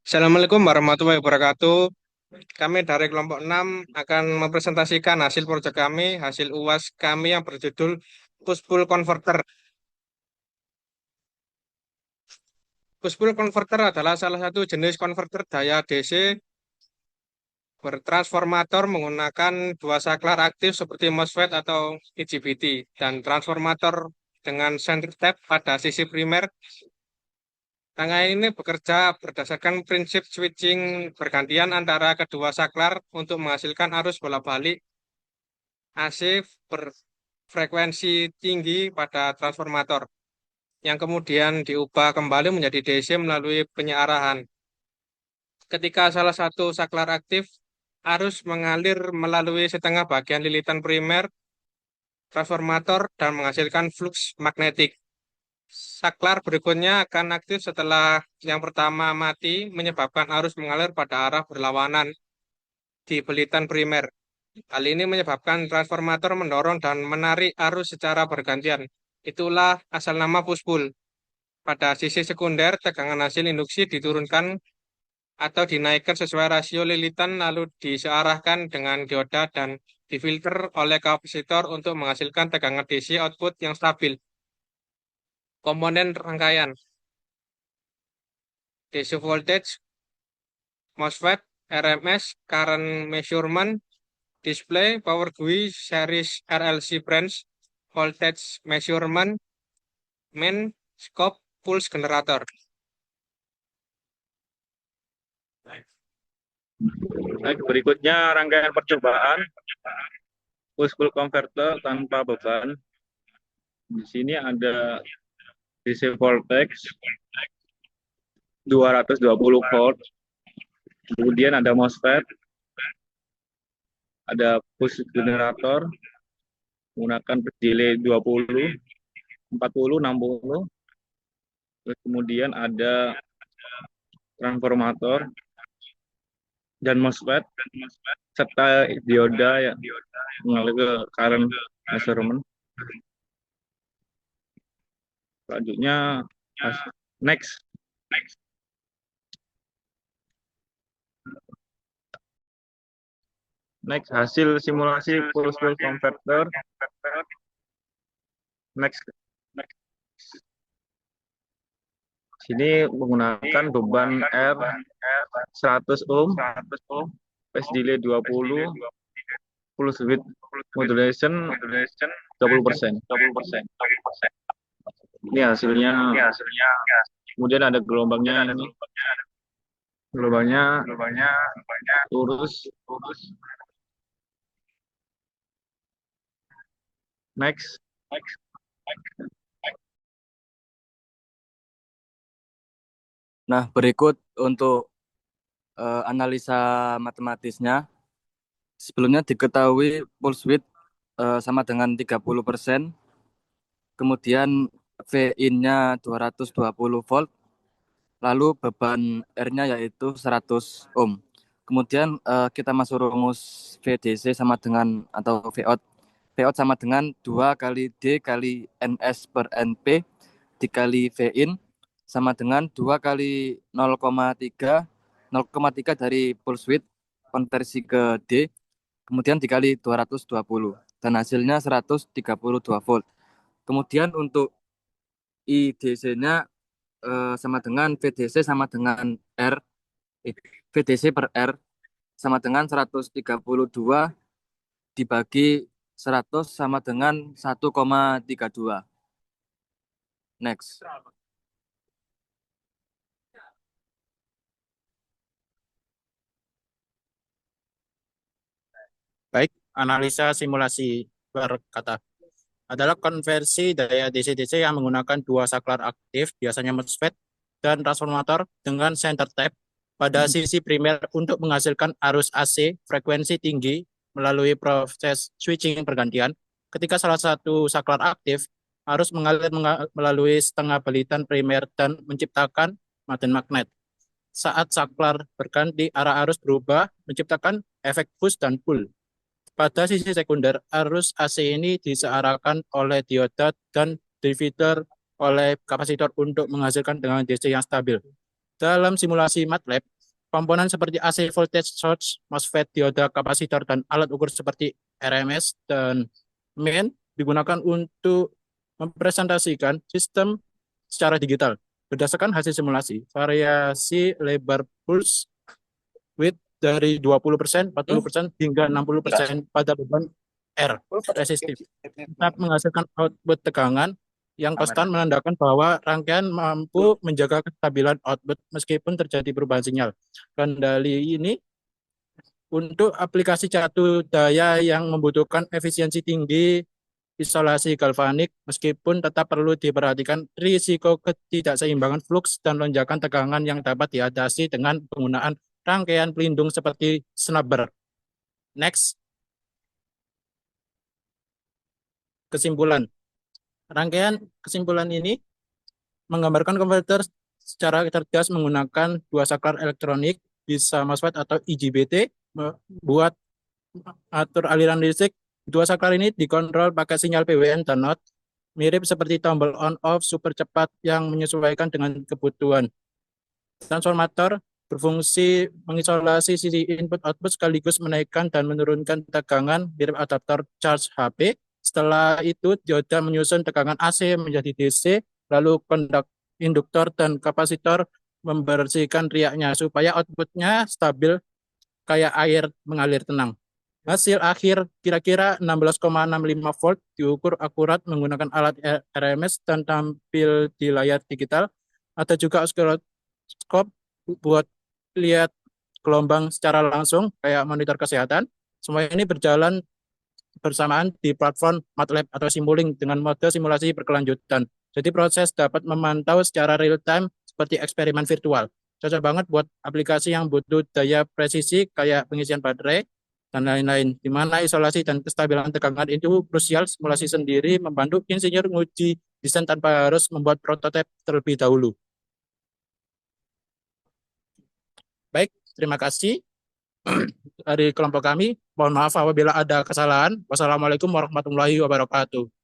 Assalamualaikum warahmatullahi wabarakatuh. Kami dari kelompok 6 akan mempresentasikan hasil proyek kami, hasil UAS kami yang berjudul Push Pull Converter. Push Pull Converter adalah salah satu jenis konverter daya DC bertransformator menggunakan dua saklar aktif seperti MOSFET atau IGBT dan transformator dengan center tap pada sisi primer. Rangkaian ini bekerja berdasarkan prinsip switching bergantian antara kedua saklar untuk menghasilkan arus bolak-balik AC berfrekuensi tinggi pada transformator, yang kemudian diubah kembali menjadi DC melalui penyearahan. Ketika salah satu saklar aktif, arus mengalir melalui setengah bagian lilitan primer transformator dan menghasilkan flux magnetik. Saklar berikutnya akan aktif setelah yang pertama mati, menyebabkan arus mengalir pada arah berlawanan di belitan primer. Hal ini menyebabkan transformator mendorong dan menarik arus secara bergantian. Itulah asal nama push-pull. Pada sisi sekunder, tegangan hasil induksi diturunkan atau dinaikkan sesuai rasio lilitan lalu disearahkan dengan dioda dan difilter oleh kapasitor untuk menghasilkan tegangan DC output yang stabil. Komponen rangkaian DC voltage, MOSFET, RMS, current measurement, display, power GUI, series RLC branch, voltage measurement, main, scope, pulse generator. Baik, berikutnya rangkaian percobaan push pull converter tanpa beban. Di sini ada DC voltage 220 volt, kemudian ada MOSFET, ada push generator menggunakan delay 20, 40, 60. Terus kemudian ada transformator dan MOSFET serta dioda yang mengalir ke current measurement. Selanjutnya next. Next, hasil simulasi push pull converter. Next. Sini menggunakan beban R 100 ohm, phase delay 20, pulse width modulation 20%. Ini hasilnya. Kemudian ada gelombangnya ini. Gelombangnya lurus. Next. Nah, berikut untuk analisa matematisnya. Sebelumnya diketahui pulse width sama dengan 30%, kemudian V-in-nya 220 volt, lalu beban R-nya yaitu 100 ohm. Kemudian kita masuk rumus VDC sama dengan atau Vout. Vout sama dengan 2 kali D kali NS per NP dikali V-in sama dengan 2 kali 0,3 dari pulse width konversi ke D, kemudian dikali 220 dan hasilnya 132 volt. Kemudian untuk IDC-nya sama dengan VDC sama dengan R, VDC per R sama dengan 132 dibagi 100 sama dengan 1,32. Next. Baik, analisa simulasi berkata adalah konversi daya DC-DC yang menggunakan dua saklar aktif, biasanya MOSFET, dan transformator dengan center tap pada sisi primer untuk menghasilkan arus AC frekuensi tinggi melalui proses switching pergantian. Ketika salah satu saklar aktif, arus mengalir melalui setengah belitan primer dan menciptakan magnet. Saat saklar berganti, arah arus berubah, menciptakan efek push dan pull. Pada sisi sekunder, arus AC ini disearahkan oleh dioda dan difilter oleh kapasitor untuk menghasilkan tegangan DC yang stabil. Dalam simulasi MATLAB, Komponen seperti AC voltage source, MOSFET, dioda, kapasitor, dan alat ukur seperti RMS dan main digunakan untuk mempresentasikan sistem secara digital. Berdasarkan hasil simulasi, variasi lebar pulse width dari 20%, 40%, hingga 60% pada beban R resistif. Tetap menghasilkan output tegangan yang konstan menandakan bahwa rangkaian mampu menjaga kestabilan output meskipun terjadi perubahan sinyal. Kendali ini untuk aplikasi catu daya yang membutuhkan efisiensi tinggi isolasi galvanik, meskipun tetap perlu diperhatikan risiko ketidakseimbangan flux dan lonjakan tegangan yang dapat diatasi dengan penggunaan rangkaian pelindung seperti snubber. Next. Kesimpulan. Rangkaian kesimpulan ini menggambarkan konverter secara cerdas menggunakan dua saklar elektronik, bisa MOSFET atau IGBT, buat atur aliran listrik. Dua saklar ini dikontrol pakai sinyal PWM dan NOT, mirip seperti tombol on-off super cepat yang menyesuaikan dengan kebutuhan. Transformator berfungsi mengisolasi sisi input-output sekaligus menaikkan dan menurunkan tegangan mirip adaptor charge HP. Setelah itu, dioda menyusun tegangan AC menjadi DC, lalu induktor dan kapasitor membersihkan riaknya supaya outputnya stabil kayak air mengalir tenang. Hasil akhir kira-kira 16,65 volt diukur akurat menggunakan alat RMS dan tampil di layar digital. Ada juga osiloskop buat lihat gelombang secara langsung kayak monitor kesehatan. Semua ini berjalan bersamaan di platform MATLAB atau Simulink dengan mode simulasi berkelanjutan. Jadi proses dapat memantau secara real time seperti eksperimen virtual. Cocok banget buat aplikasi yang butuh daya presisi kayak pengisian baterai dan lain-lain. Di mana isolasi dan kestabilan tegangan itu krusial. Simulasi sendiri membantu insinyur menguji desain tanpa harus membuat prototipe terlebih dahulu. Baik, terima kasih dari kelompok kami. Mohon maaf apabila ada kesalahan. Wassalamualaikum warahmatullahi wabarakatuh.